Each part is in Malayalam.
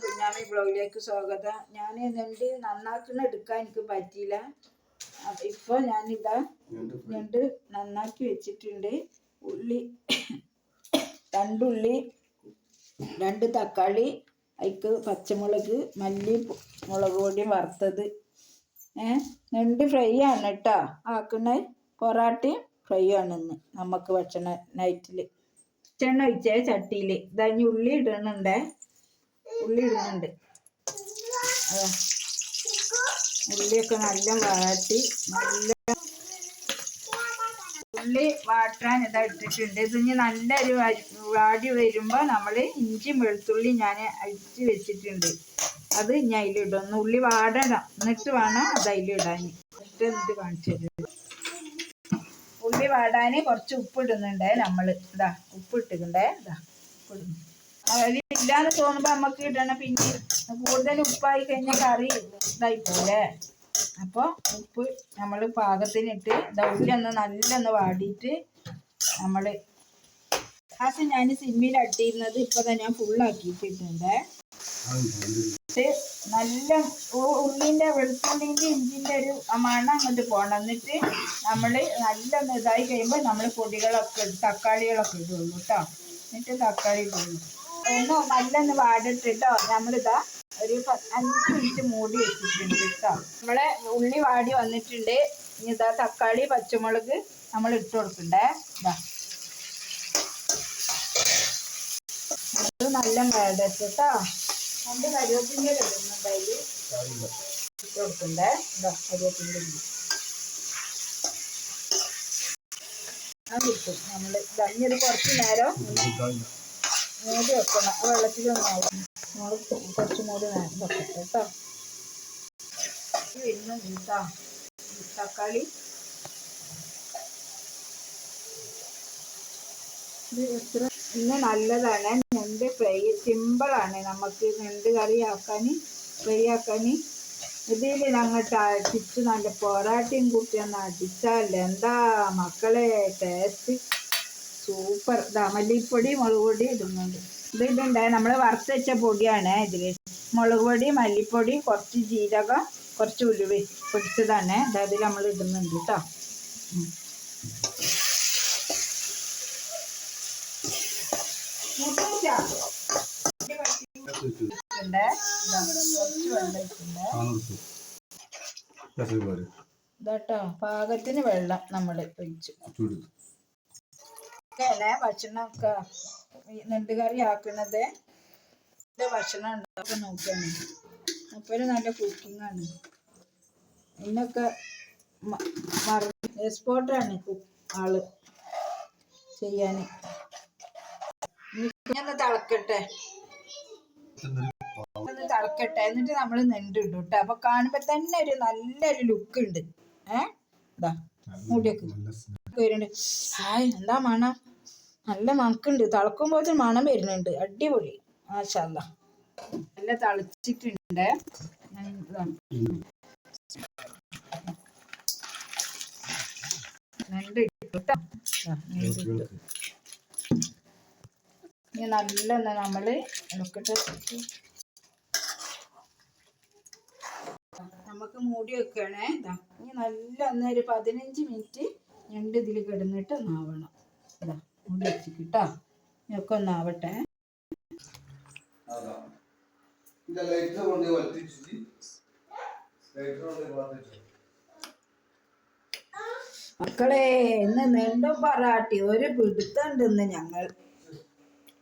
കുഞ്ഞാമി ബ്ലോഗിലേക്ക് സ്വാഗതം. ഞാൻ ഞണ്ട് നന്നാക്കുന്ന എടുക്കാൻ എനിക്ക് പറ്റിയില്ല. ഇപ്പോൾ ഞാനിതാ ഞണ്ട് നന്നാക്കി വെച്ചിട്ടുണ്ട്. ഉള്ളി, രണ്ടുള്ളി, 2 തക്കാളി, അതിക്ക് പച്ചമുളക്, മല്ലി, മുളക് പൊടി വറുത്തത്. ഞണ്ട് ഫ്രൈ ആണ് കേട്ടോ ആക്കുന്നത്. പൊറാട്ടയും ഫ്രൈ ആണെന്ന് നമുക്ക് ഭക്ഷണ നൈറ്റിൽ. വെളിച്ചെണ്ണ ഒഴിച്ച ചട്ടിയിൽ ഇതഞ്ഞ് ഉള്ളി ഇടുന്നുണ്ട്. ഉള്ളിയൊക്കെ നല്ല വാട്ടി ഉള്ളി വാട്ടാൻ ഇതാ ഇട്ടിട്ടുണ്ട്. ഇതിന് നല്ലൊരു വാടി വരുമ്പോൾ നമ്മൾ ഇഞ്ചി വെളുത്തുള്ളി ഞാൻ അരിച്ച് വെച്ചിട്ടുണ്ട്. അത് ഇനി അതിലിടും. ഉള്ളി വാടണം, എന്നിട്ട് വേണം അത് അതിലിടാൻ. എന്നിട്ട് കാണിച്ചു തരും. ഉള്ളി വാടാൻ കുറച്ച് ഉപ്പിടുന്നുണ്ട്. നമ്മൾ ഇതാ ഉപ്പിട്ടിട്ടുണ്ട്. അതിലില്ലാന്ന് തോന്നുമ്പോൾ നമുക്ക് ഇടണം. പിന്നെ കൂടുതൽ ഉപ്പായി കഴിഞ്ഞാൽ കറി ഇതായിപ്പോലെ. അപ്പോൾ ഉപ്പ് നമ്മൾ പാകത്തിനിട്ട് ഉള്ളി നല്ലൊന്ന് വാടിയിട്ട് നമ്മൾ ഞാൻ സിമ്മിൽ അട്ടിയിരുന്നത് ഇപ്പോൾ തന്നെ ഞാൻ ഫുള്ളാക്കിയിട്ടിട്ടുണ്ട്. നല്ല ഉള്ളിൻ്റെ വെളുത്തുള്ളിൻ്റെ ഇഞ്ചിൻ്റെ ഒരു മണം അങ്ങോട്ട് പോകണം. എന്നിട്ട് നമ്മൾ നല്ലൊന്ന് ഇതായി കഴിയുമ്പോൾ നമ്മൾ പൊടികളൊക്കെ തക്കാളികളൊക്കെ ഇടുള്ളൂ കേട്ടോ. എന്നിട്ട് തക്കാളി ഇടുള്ളൂ. നല്ലൊന്ന് വാടിട്ടിട്ടോ. നമ്മളിതാ ഒരു 5 മിനിറ്റ് മൂടി വെച്ചിട്ടുണ്ട് കേട്ടോ. നമ്മളെ ഉള്ളി വാടി വന്നിട്ടുണ്ട്. ഇനി ഇതാ തക്കാളി പച്ചമുളക് നമ്മൾ ഇട്ട് കൊടുക്കണ്ടേ. അത് നല്ല വേടട്ട് കേട്ടോ. 2 കരുവേപ്പിൻ്റെ ഇടുന്നുണ്ട്. അതിൽ ഇട്ട് കൊടുക്കണ്ടേ. കരുവേപ്പിൻ്റെ അത് കിട്ടും. നമ്മൾ ഇതഞ്ഞൊരു കുറച്ച് നേരം മൂടി വെക്കണം. വെള്ളത്തിലൊന്നാവും. നമ്മൾ കുറച്ചും കൂടി വെക്കട്ടെ കേട്ടോ. വരുന്നുണ്ട് തക്കാളി. ഇത് എത്ര ഇന്ന് നല്ലതാണ്. ഞണ്ട് ഫ്രൈ സിമ്പിളാണ്. നമുക്ക് ഞണ്ട് കറി ആക്കാൻ ഫ്രൈ ആക്കാൻ. ഇതിൽ ഞങ്ങൾക്ക് അടിച്ച് നല്ല പൊറാട്ടയും കുട്ടിയൊന്ന് അടിച്ചാൽ എന്താ മക്കളെ ടേസ്റ്റ് സൂപ്പർ. മല്ലിപ്പൊടി മുളക് പൊടി ഇടുന്നുണ്ട്. ഇതിടുണ്ട്. നമ്മൾ വറുത്ത് വെച്ച പൊടിയാണ് ഇതിൽ. മുളക് പൊടി, മല്ലിപ്പൊടി, കുറച്ച് ജീരകം, കുറച്ച് ഉലുവ പൊടിച്ചതാണ്. അതിൽ നമ്മൾ ഇടുന്നുണ്ട് കേട്ടോ. ഇതാട്ടോ പാകത്തിന് വെള്ളം നമ്മൾ ഒഴിച്ചു. ഭക്ഷണമൊക്കെ ഞണ്ട് കറി ആക്കുന്നത് ഭക്ഷണം ഉണ്ടാക്കാൻ നോക്കുകയാണ്. അപ്പോൾ നല്ല കുക്കിങ്ങാണ്. ഇതിനൊക്കെ എക്സ്പോർട്ടാണ് ആള് ചെയ്യാൻ. ഒന്ന് തിളക്കട്ടെ. എന്നിട്ട് നമ്മൾ നെണ്ട് ഇടും കേട്ടോ. അപ്പൊ കാണുമ്പോ തന്നെ ഒരു നല്ലൊരു ലുക്ക് ഉണ്ട്. ഇതാ മൂടിയൊക്കെ വരുന്നുണ്ട്. എന്താ മണം, നല്ല മണക്കുണ്ട്. തിളക്കുമ്പോഴത്തേന് മണം വരുന്നുണ്ട്. അടിപൊളി. മാഷാ അല്ലാ. നല്ല തിളച്ചിട്ടുണ്ട്. നെണ്ട് ഇട്ടു. ഇനി നല്ലൊന്ന് നമ്മൾ എടുത്തിട്ട് നമുക്ക് മൂടി വെക്കുകയാണേ. ഇനി നല്ല ഒരു 15 മിനിറ്റ് ഞണ്ട് ഇതിൽ കിടന്നിട്ട് ഒന്നാവണം. മൂടി വെച്ചിട്ടോ. ഇതൊക്കെ ഒന്നാവട്ടെ. മക്കളെ ഇന്ന് നെണ്ടും പൊറാട്ടി ഒരു പിടുത്തമുണ്ട്. ഇന്ന് ഞങ്ങൾ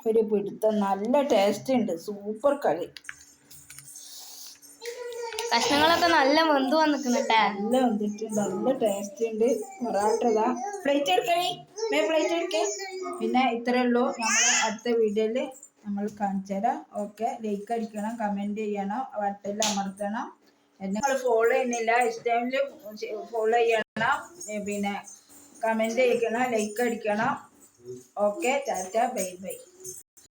ഒരു പിടുത്തം. നല്ല ടേസ്റ്റ് ഉണ്ട്. സൂപ്പർ കളി. കഷ്ണങ്ങളൊക്കെ നല്ല വെന്ത് വന്നിട്ടുണ്ട്. നല്ല വന്നിട്ടുണ്ട്. നല്ല ടേസ്റ്റ് ഉണ്ട്. പൊറാട്ടതാ പ്ലേറ്റ് എടുക്കണേ. പ്ലേറ്റ് എടുക്കേ. പിന്നെ ഇത്രയേ ഉള്ളൂ. നമ്മൾ അടുത്ത വീഡിയോയിൽ നമ്മൾ കാണിച്ചു തരാം. ഓക്കെ. ലൈക്ക് അടിക്കണം, കമൻറ്റ് ചെയ്യണം, ബട്ടണിൽ അമർത്തണം. നിങ്ങൾ ഫോളോ ചെയ്യുന്നില്ല, ഇൻസ്റ്റാഗ്രാമിൽ ഫോളോ ചെയ്യണം, പിന്നെ കമൻറ്റ് ചെയ്യണം, ലൈക്ക് അടിക്കണം. ഓക്കെ. Tata bye bye.